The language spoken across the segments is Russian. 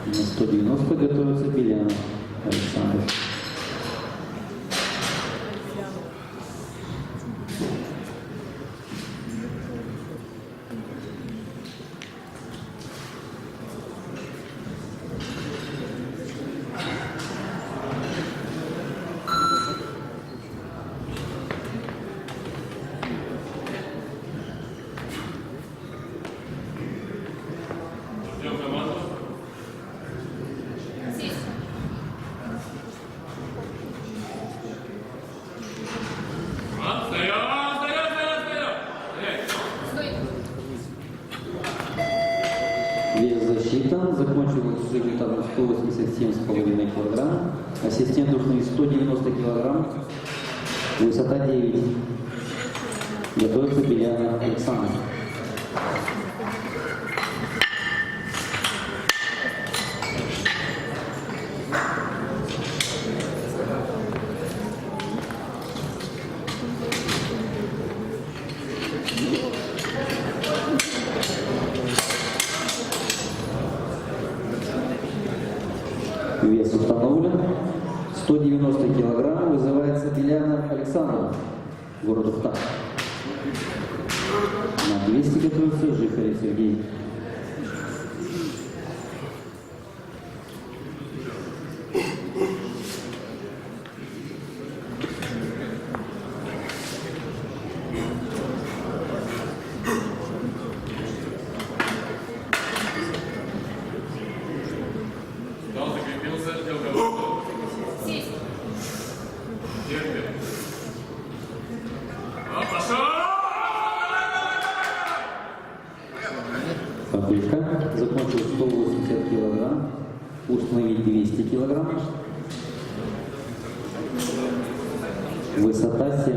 На 190 готовится Белянов Александр. Вес засчитан, закончил с результатом 187,5 кг, ассистент ушный 190 кг, высота 9. Готовится Белянов Александр. Вес установлен. 190 килограмм. Вызывается Белянов Александр, город Ухта. На 200 готовится Жихарев Сергей. Попытка. Закончил 180 килограмм. Установить 200 килограмм. Высота 7.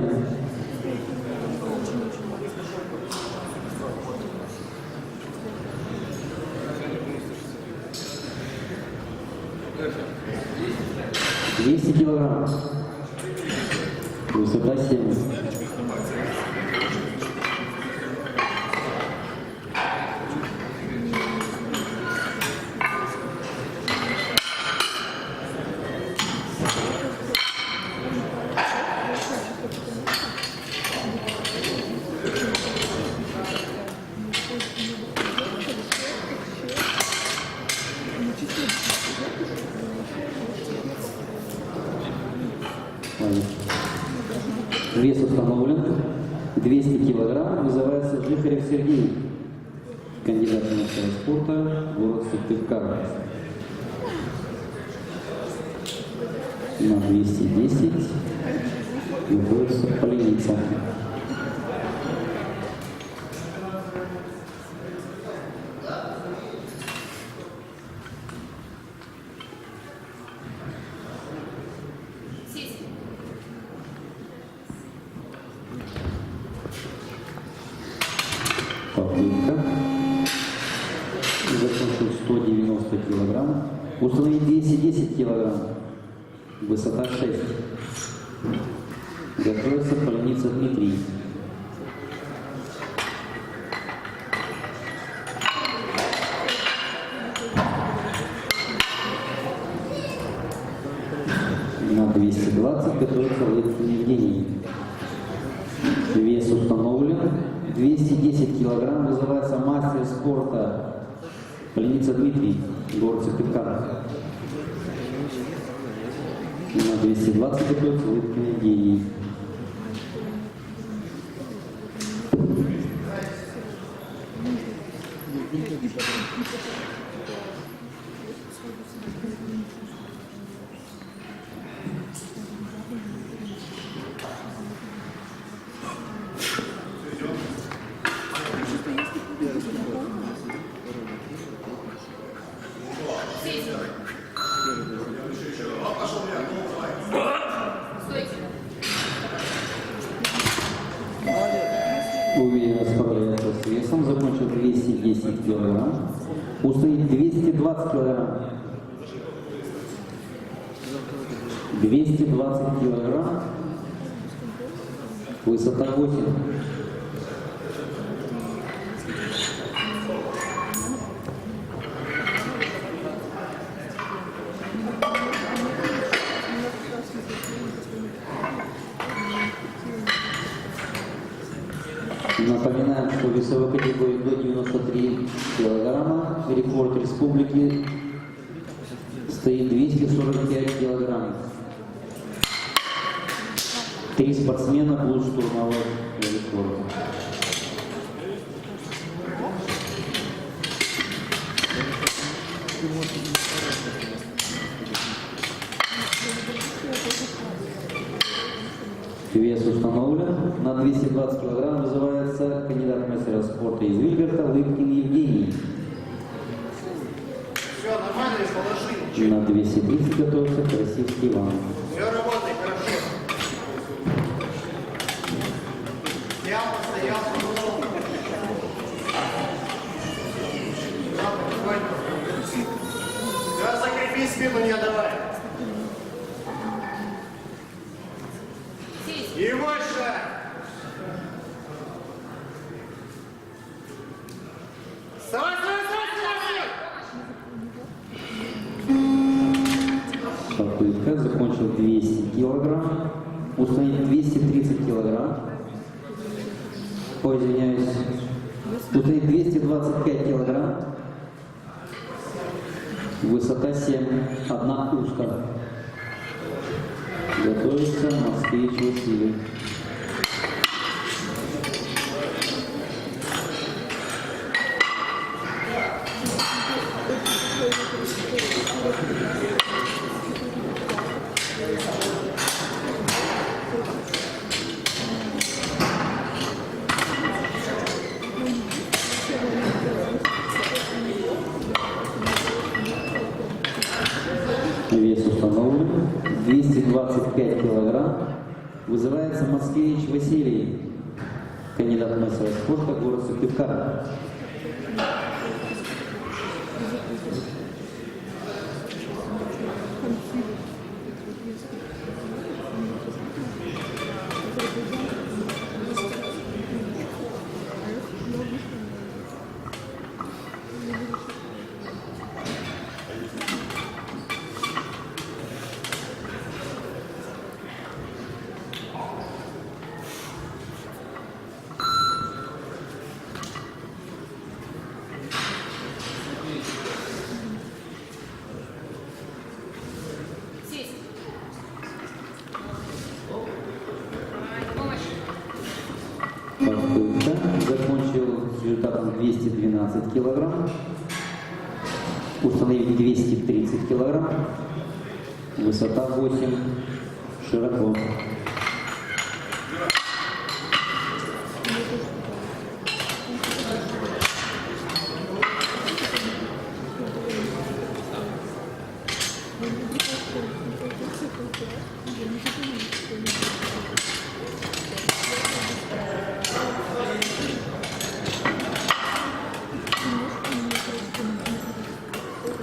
«200 килограмм. Высота 7. Вес установлен. 200 килограмм. Вызывается Жихарев Сергей, кандидат в мастера спорта, город Сыктывкар. На 210 готовится Поленица. Попытка. Закончил 190 килограмм. Установить 210 килограмм. Высота 6. Готовится Поленица Дмитрий. На 220 готовится Лыткин Евгений. Вес установлен. 210 килограмм. Вызывается мастер спорта Поленица Дмитрий, город Сыктывкар. На 220 готовится Лыткин Евгений. Уверенно справляется с весом, закончил 210 килограмм, устоит 220 килограмм. 220 килограмм. Высота 8. Напоминаем, что в весовой категории до 93 килограмма рекорд республики стоит 245 килограммов. 3 спортсмена будут штурмовать рекорд. Вес установлен. На 220 килограмм вызывается кандидат в мастера спорта из Вильберта Лыпкин Евгений. Все, нормально, положи. На 230 готовится Красивский Иван. Все, работай, хорошо. Я постоял, пошел. Да, потихоньку. Да, закрепи спину, не давай. И больше. Вставай, вставай, вставай, вставай! Попытка. Закончил 200 килограмм. Установить 230 килограмм. Ой, извиняюсь. Установить 225 килограмм. Высота 7. Одна узкая. Готовится Москвич Василий. Вес установлен. 225 килограмм. Вызывается Москвич Василий, кандидат в мастера спорта, город Сыктывкар. Попытка. Закончил с результатом 212 килограмм. Установить 230 килограмм. Высота 8. Широко.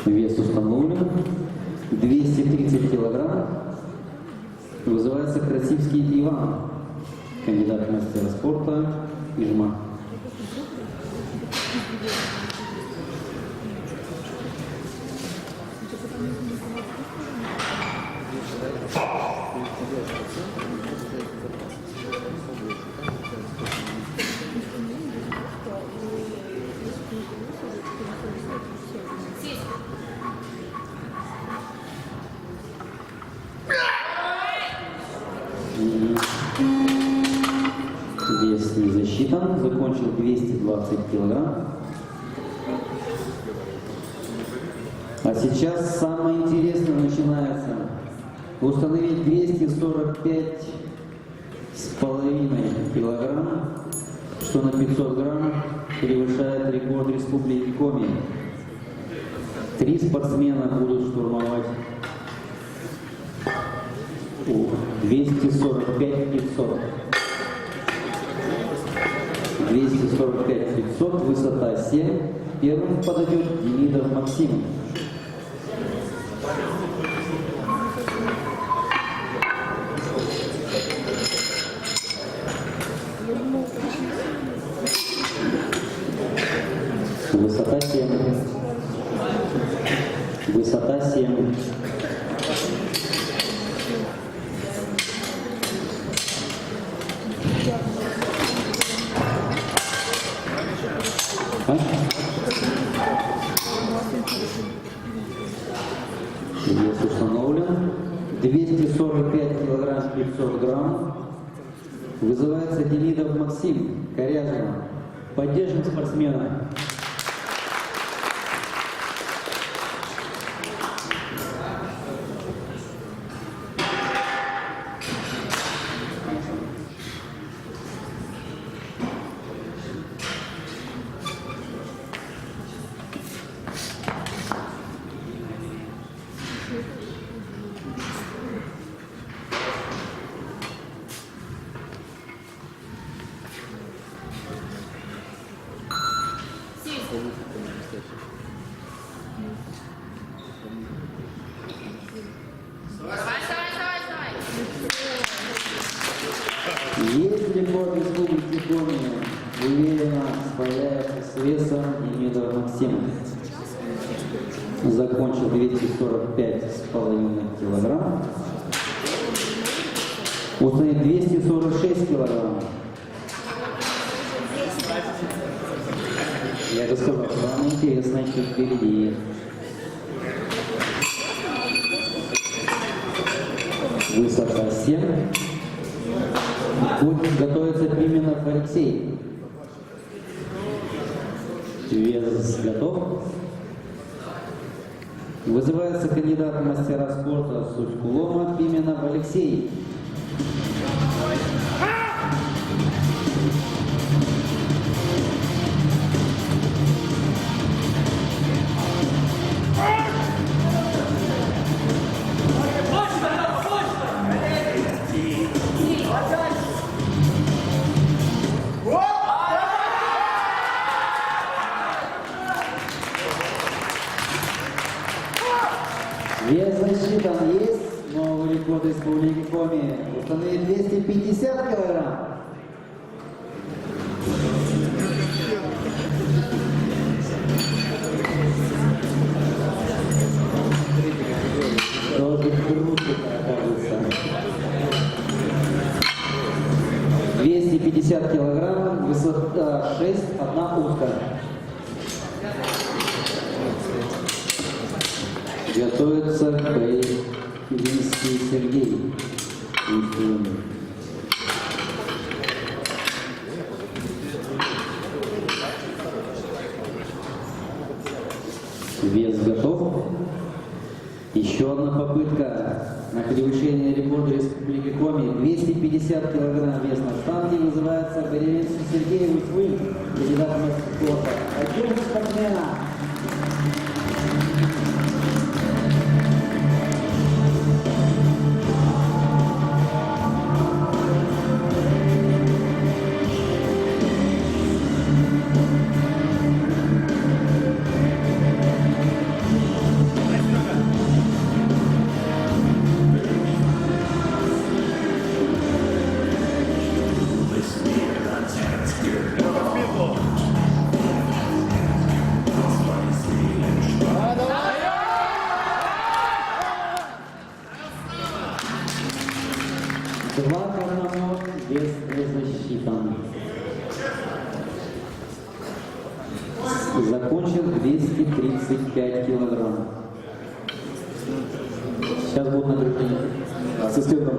Вес установлен. 230 килограмм. Вызывается Красивский Иван, кандидат в мастера спорта Ижма. Вес не засчитан. Закончил 220 килограмм. А сейчас самое интересное начинается. Установить 245,5 килограмм, что на 500 грамм превышает рекорд Республики Коми. 3 спортсмена будут штурмовать 245 500. 245 500, высота 7. Первым подойдет Демидов Максим. Высота 7. Высота 7. Вес установлен. 245 килограмм 500 грамм. Вызывается Демидов Максим, Коряжина. Поддержим спортсмена. Есть рекорд республики Коми, уверенно справляется с весом Демидова Максима. Закончил 245,5 килограмм. Установит 246 килограмм. Я же сказал, самое интересное еще впереди. Высота 7. Будет готовиться Пименов Алексей. Вес готов. Вызывается кандидат в мастера спорта Сучкулома Пименов Алексей. Вес засчитан, есть новый рекорд республики Коми. Установит 250 килограмм. Тоже круто, оказывается. 250 килограмм, высота 6, одна утка. Готовится Каевинский Сергей. Вес готов. Еще одна попытка на превышение рекорда республики Коми. 250 килограмм вес на штанге. Вызывается Каевинский Сергей Уфы, кандидат в мастер спорта. Поддержим спортсмена. Два к одному, вес засчитан. Закончил 235 килограмм. Сейчас будут награждения. Ассистентом